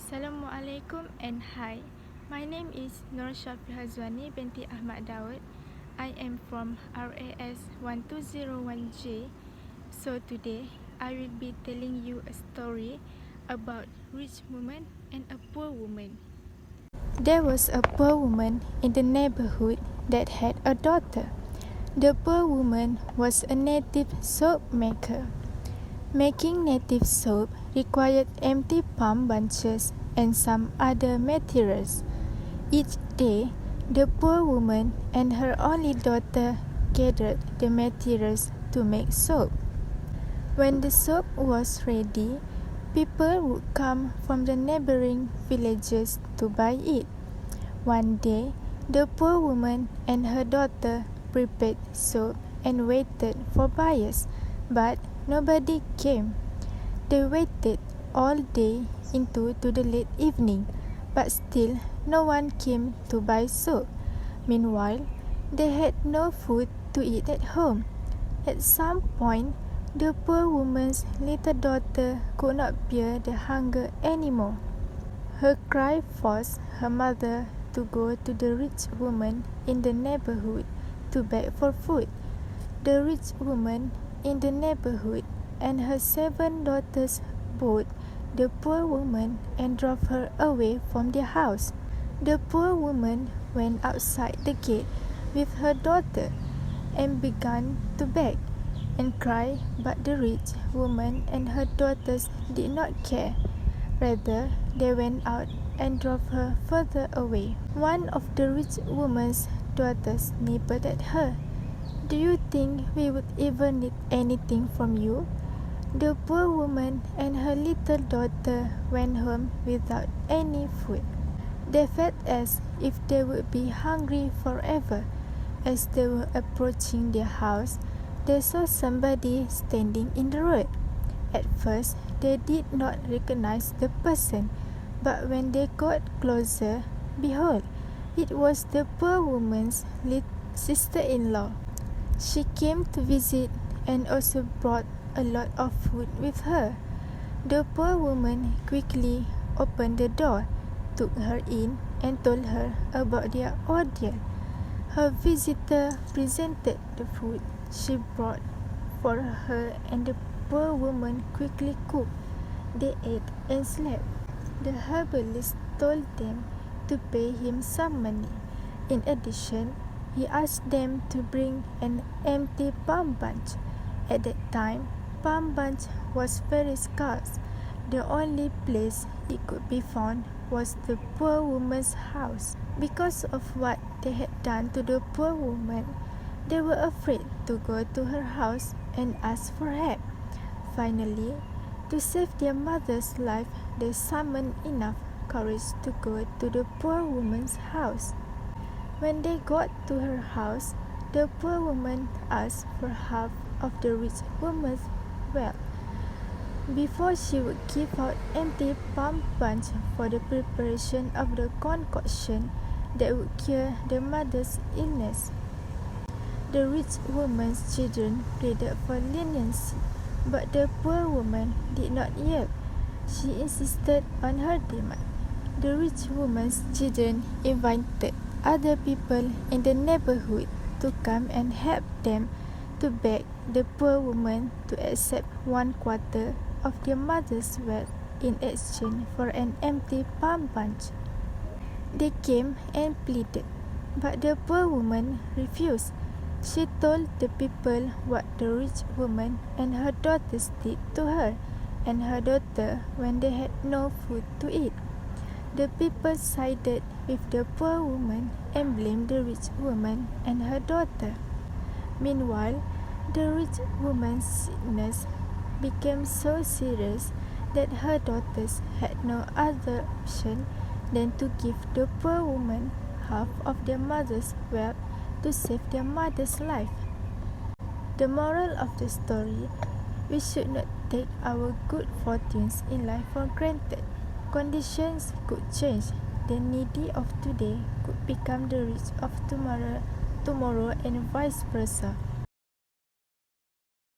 Assalamualaikum and hi. My name is Nur Shafil Hazwani binti Ahmad Daud. I am from RAS 1201J. So today I will be telling you a story about rich woman and a poor woman. There was a poor woman in the neighborhood that had a daughter. The poor woman was a native soap maker. Making native soap required empty palm bunches and some other materials. Each day, the poor woman and her only daughter gathered the materials to make soap. When the soap was ready, people would come from the neighboring villages to buy it. One day, the poor woman and her daughter prepared soap and waited for buyers, but nobody came. They waited all day into the late evening, but still no one came to buy soap. Meanwhile, they had no food to eat at home. At some point, the poor woman's little daughter could not bear the hunger anymore. Her cry forced her mother to go to the rich woman in the neighborhood to beg for food. The rich woman in the neighborhood and her 7 daughters bought the poor woman and drove her away from their house. The poor woman went outside the gate with her daughter and began to beg and cry, but the rich woman and her daughters did not care. Rather, they went out and drove her further away. One of the rich woman's daughters nibbled at her. "Do you think we would ever need anything from you?" The poor woman and her little daughter went home without any food. They felt as if they would be hungry forever. As they were approaching their house, they saw somebody standing in the road. At first, they did not recognize the person, but when they got closer, behold, it was the poor woman's sister-in-law. She came to visit and also brought a lot of food with her. The poor woman quickly opened the door, took her in, and told her about their ordeal. Her visitor presented the food she brought for her, and the poor woman quickly cooked. They ate and slept. The herbalist told them to pay him some money. In addition, he asked them to bring an empty palm bunch. At that time, palm bunch was very scarce. The only place it could be found was the poor woman's house. Because of what they had done to the poor woman, they were afraid to go to her house and ask for help. Finally, to save their mother's life, they summoned enough courage to go to the poor woman's house. When they got to her house, the poor woman asked for half of the rich woman's wealth. Before she would give out empty palm bunch for the preparation of the concoction that would cure the mother's illness. The rich woman's children pleaded for leniency, but the poor woman did not yield. She insisted on her demand. The rich woman's children invited other people in the neighborhood to come and help them to beg the poor woman to accept 1/4 of their mother's wealth in exchange for an empty palm bunch. They came and pleaded, but the poor woman refused. She told the people what the rich woman and her daughters did to her and her daughter when they had no food to eat. The people sided with the poor woman and blamed the rich woman and her daughter. Meanwhile, the rich woman's sickness became so serious that her daughters had no other option than to give the poor woman half of their mother's wealth to save their mother's life. The moral of the story: we should not take our good fortunes in life for granted. Conditions could change. The needy of today could become the rich of tomorrow and vice versa.